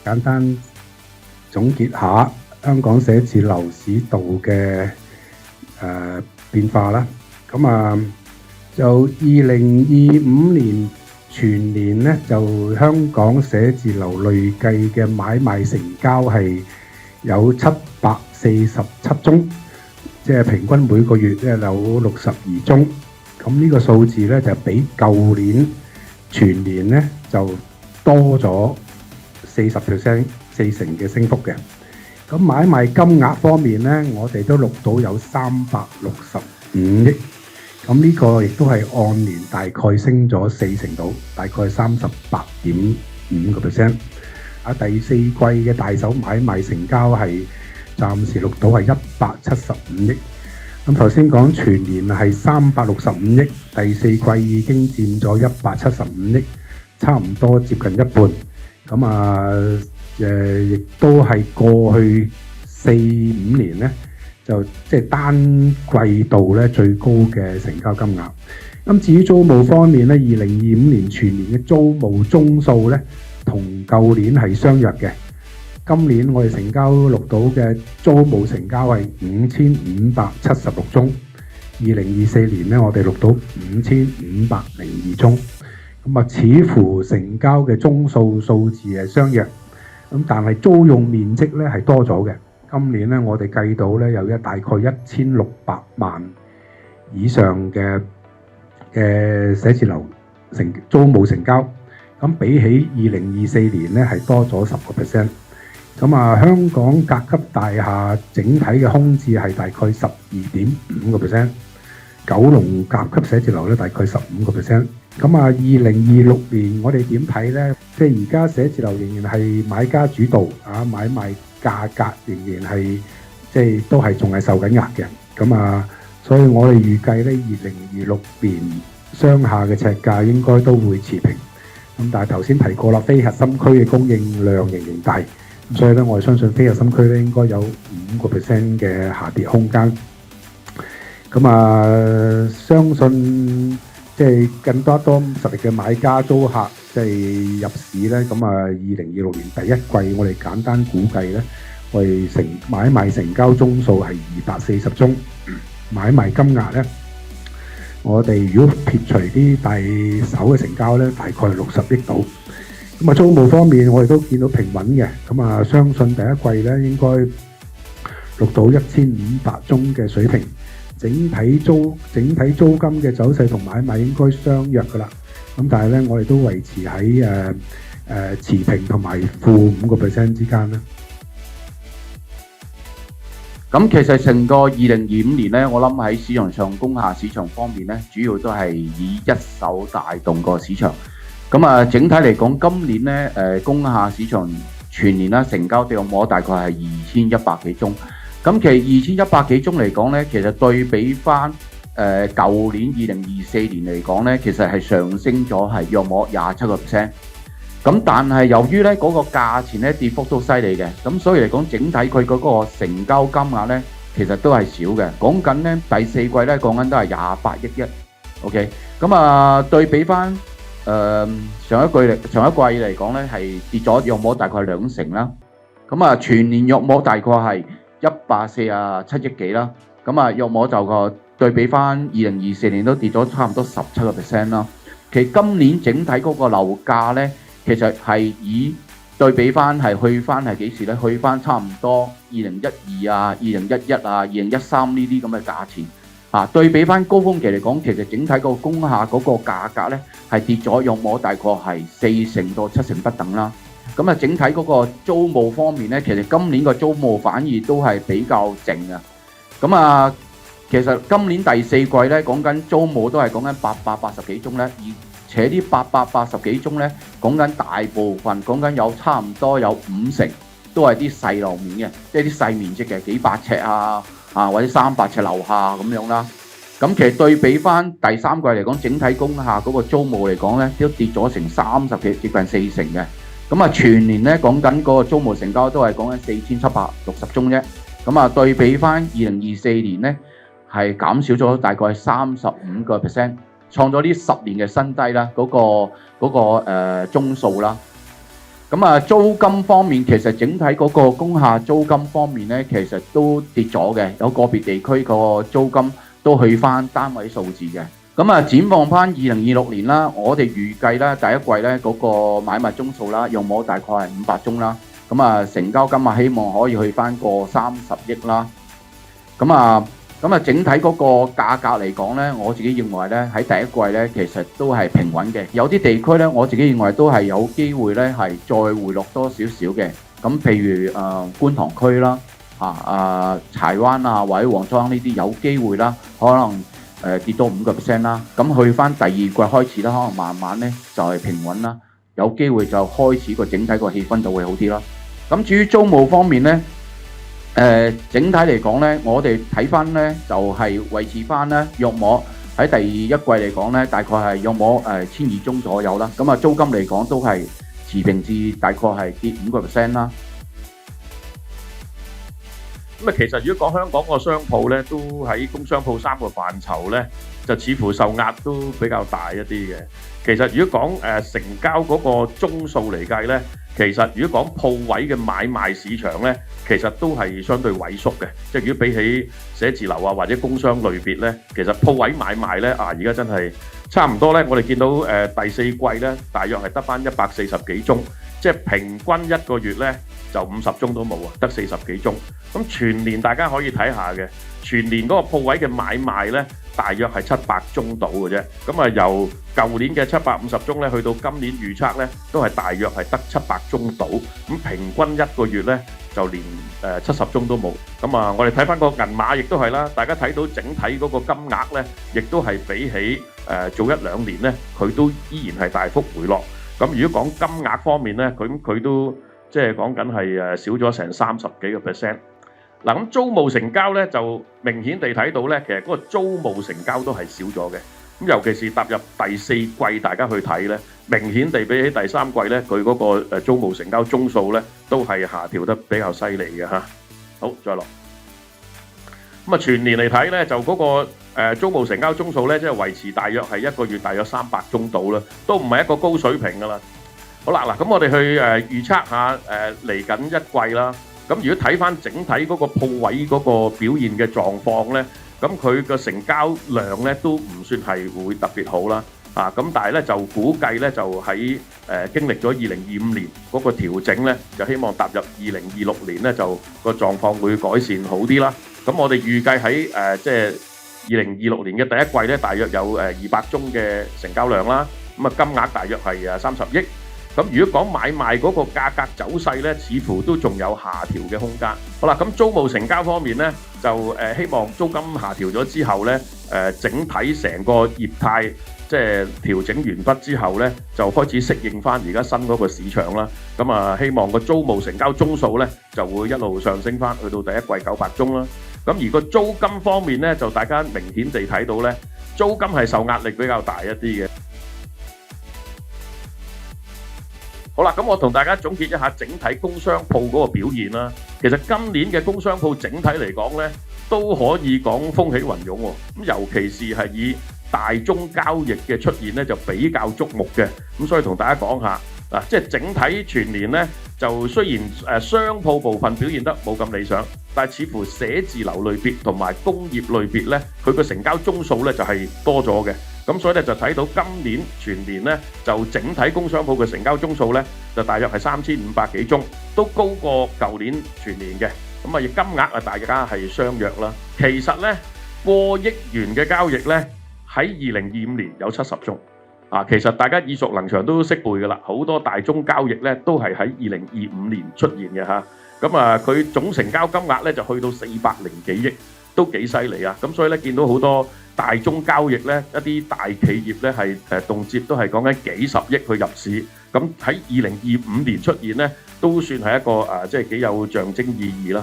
簡單總結下香港寫字樓市道嘅變化啦。咁就2025年全年咧，就香港寫字樓累計嘅買賣成交係有747宗，即係平均每個月咧有62宗。咁呢個數字咧就比舊年全年咧就多咗40%，四成嘅升幅嘅。咁買賣金額方面咧，我哋都錄到有365億。咁呢個亦都係按年大概升咗4成度，大概38.5%。第四季嘅大手買賣成交係暫時錄到係175億。咁頭先講全年係365億，第四季已經佔咗175億，差唔多接近一半。咁亦都係過去4-5年咧，就即係單季度咧最高嘅成交金額。咁至於租務方面咧，2025年全年嘅租務宗數咧，同舊年係相若嘅。今年我哋成交錄到嘅租務成交係5576宗，2024年咧我哋錄到5502宗。似乎成交嘅宗數字係相若，但係租用面積咧係多咗嘅。今年咧我哋計到咧有大概1600萬以上嘅寫字樓租務成交，咁比起2024年咧係多咗10%。香港甲級大廈整體嘅空置係大概12.5%，九龍甲級寫字樓咧大概15%。2026年我哋點睇呢？即係而家寫字樓仍然係買家主導，買賣價格仍然係即係都係仲係受緊壓嘅。所以我哋預計咧2026年商廈嘅尺價應該都會持平。但係頭先提過啦，非核心區嘅供應量仍然大，所以咧我哋相信非核心區咧應該有5% 嘅下跌空間。相信即係更多實力嘅買家租客即係入市咧。2026年第一季我哋簡單估計咧，我哋買賣成交宗數係240宗，買賣金額咧，我哋如果撇除啲大手嘅成交咧，大概係60億度。租務方面我哋都見到平穩嘅。相信第一季咧應該錄到1500宗嘅水平。整體租金嘅走勢同買賣應該相若㗎啦。但係咧，我哋都維持喺持平同埋負5% 之間啦。咁其實成個2025年咧，我諗喺市場上工廈市場方面咧，主要都係以一手帶動個市場。整體嚟講，今年咧工廈市場全年啦成交約摸大概係2100幾宗。其實2100幾宗嚟講咧，其實對比翻舊年2024年嚟講咧，其實係上升咗係約摸27%。但係由於咧嗰個價錢咧跌幅都犀利嘅，所以嚟講整體佢嗰個成交金額咧其實都係少嘅。講緊咧第四季咧講緊都係28億一。OK， 對比翻上一季嚟講咧係跌咗約摸大概2成啦。全年約摸大概係147億幾啦。約摸就個對比翻2024年都跌咗差唔多17%啦。其實今年整體嗰個樓價咧，其實係以對比翻係去翻係幾時咧？去翻差唔多2012、2011、2013呢啲咁嘅價錢。對比翻高峰期嚟講，其實整體個工廈嗰個價格咧係跌咗約摸大概係4成到7成不等啦。整體嗰個租務方面咧，其實今年個租務反而都係比較靜啊。其實今年第四季咧講緊租務都係講緊880幾宗咧，而且啲880幾宗咧講緊大部分講緊有差唔多有5成都係啲細樓面嘅，即係啲細面積嘅幾百尺或者300尺樓下咁樣啦。其實對比翻第三季嚟講，整體工廈嗰個租務嚟講咧，都跌咗成30幾，接近4成嘅。全年咧講緊嗰個租務成交都係講緊4760宗啫。對比翻2024年咧係減少咗大概35%，創咗呢10年嘅新低啦。嗰個宗數啦。咁啊，租金方面其實整體嗰個工廈租金方面咧，其實都跌咗嘅，有個別地區個租金都去翻單位數字嘅。咁啊，展望翻2026年啦，我哋預計啦第一季咧嗰個買賣宗數啦，有冇大概係500宗啦。咁啊，成交金額希望可以去翻個30億啦。咁啊，整體嗰個價格嚟講咧，我自己認為咧喺第一季咧，其實都係平穩嘅。有啲地區咧，我自己認為都係有機會咧係再回落多少少嘅。咁譬如觀塘區啦，柴灣啊或者黃莊呢啲有機會啦，可能跌多5%啦。咁去翻第二季開始啦，可能慢慢咧就係平穩啦，有機會就開始個整體個氣氛就會好啲啦。咁至於租務方面咧，整體嚟講咧，我哋睇翻咧就係維持翻咧，約莫喺第一季嚟講咧，大概係約莫1200宗左右啦。咁啊，租金嚟講都係持平至大概係跌5%啦。咁啊，其實如果講香港個商鋪咧，都喺工商鋪3個範疇咧，就似乎受壓都比較大一啲嘅。其實如果講成交嗰個宗數嚟計咧，其實如果講鋪位嘅買賣市場咧，其實都係相對萎縮嘅。即係如果比起寫字樓啊或者工商類別咧，其實鋪位買賣咧而家真係差唔多咧。我哋見到第四季咧，大約係得返140幾宗，即係平均一個月咧就50宗都冇啊，得40幾宗。咁全年大家可以睇下嘅，全年嗰個鋪位嘅買賣咧，大約係700宗到嘅啫。咁啊，由舊年嘅750宗咧，去到今年預測咧，都係大約係得700宗到。咁平均一個月咧，就連70宗都冇。咁啊，我哋睇翻個銀碼亦都係啦，大家睇到整體嗰個金額咧，亦都係比起早1、2年咧，佢都依然係大幅回落。咁如果講金額方面咧，佢都即係講緊係少咗成30幾個%。嗱，咁租務成交咧就明顯地睇到咧，其實嗰個租務成交都係少咗嘅。咁尤其是踏入第四季，大家去睇咧，明顯地比起第三季咧，佢嗰個租務成交宗數咧都係下調得比較犀利嘅嚇。好，再落。咁啊，全年嚟睇咧，就嗰個租務成交宗數咧，即係維持大約係一個月大約300宗到啦，都唔係一個高水平噶啦。好啦，嗱，咁我哋去預測下嚟緊一季啦。咁如果睇翻整體嗰個鋪位嗰個表現嘅狀況咧，咁佢個成交量咧都唔算係會特別好啦。咁但係咧就估計咧就喺經歷咗2025年嗰個調整咧，就希望踏入2026年咧就個狀況會改善好啲啦。咁我哋預計喺即係2026年嘅第一季咧，大約有200宗嘅成交量啦。咁啊，金額大約係30億。咁如果講買賣嗰個價格走勢咧，似乎都仲有下調嘅空間。好啦，咁租務成交方面咧，就希望租金下調咗之後咧，整體成個業態即係調整完畢之後咧，就開始適應翻而家新嗰個市場啦。咁啊，希望個租務成交宗數咧就會一路上升翻，去到第一季900宗啦。咁而個租金方面咧，就大家明顯地睇到咧，租金係受壓力比較大一啲嘅。好啦，咁我同大家總結一下整體工商鋪嗰個表現啦。其實今年嘅工商鋪整體嚟講咧，都可以講風起雲湧喎。咁尤其是係以大宗交易嘅出現咧，就比較矚目嘅。咁所以同大家講下嗱，即係整體全年咧，就雖然商鋪部分表現得冇咁理想，但係似乎寫字樓類別同埋工業類別咧，佢個成交宗數咧就係多咗嘅。咁所以咧就睇到今年全年咧就整體工商鋪嘅成交宗數咧就大約係3500幾宗，都高過舊年全年嘅。咁啊，亦金額啊大家係相若啦。其實咧過億元嘅交易咧喺2025年有70宗。其實大家耳熟能詳都識背㗎啦，好多大宗交易咧都係喺2025年出現嘅嚇。咁啊，佢總成交金額咧就去到400幾億，都幾犀利啊！咁所以咧見到好多大宗交易咧，一啲大企業咧係動輒都係講緊幾十億去入市。咁喺2025年出現咧，都算係一個即係幾有象徵意義啦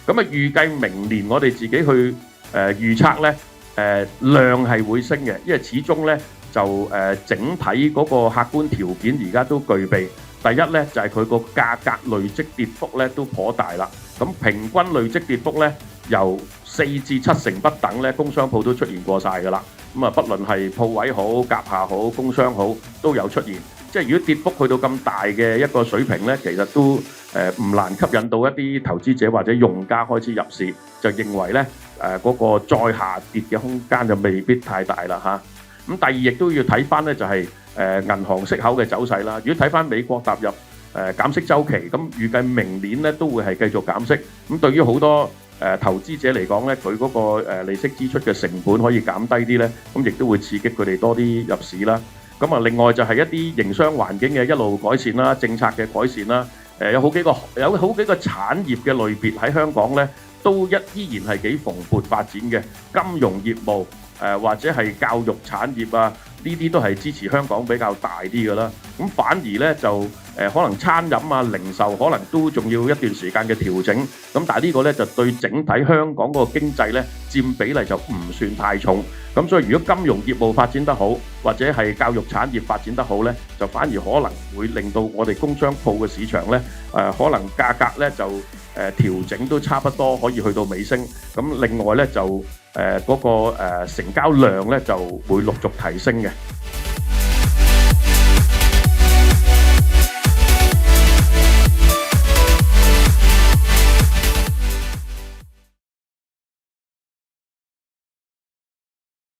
嚇。咁啊，預計明年我哋自己去預測咧，量係會升嘅，因為始終咧就整體嗰個客觀條件而家都具備。第一咧就係佢個價格累積跌幅咧都頗大啦。咁平均累積跌幅咧由4至7成不等咧，工商鋪都出現過晒㗎啦。咁啊，不論係鋪位好、甲廈好、工商好都有出現。即係如果跌幅去到咁大嘅一個水平咧，其實都唔難吸引到一啲投資者或者用家開始入市，就認為咧嗰個再下跌嘅空間就未必太大啦嚇。咁第二亦都要睇翻咧就係銀行息口嘅走勢啦。如果睇翻美國踏入減息週期，咁預計明年咧都會係繼續減息。咁對於好多投資者嚟講咧，佢嗰個利息支出嘅成本可以減低啲咧，咁亦都會刺激佢哋多啲入市啦。咁啊，另外就係一啲營商環境嘅一路改善啦，政策嘅改善啦。有好幾個產業嘅類別喺香港咧，都依然係幾蓬勃發展嘅。金融業務或者係教育產業啊，呢啲都係支持香港比較大啲嘅啦。咁反而咧就可能餐飲啊、零售可能都仲要一段時間嘅調整。咁但係呢個咧就對整體香港個經濟咧佔比例就唔算太重。咁所以如果金融業務發展得好，或者係教育產業發展得好咧，就反而可能會令到我哋工商鋪嘅市場咧可能價格咧就調整都差不多可以去到尾聲。咁另外咧就嗰個成交量咧就會陸續提升嘅。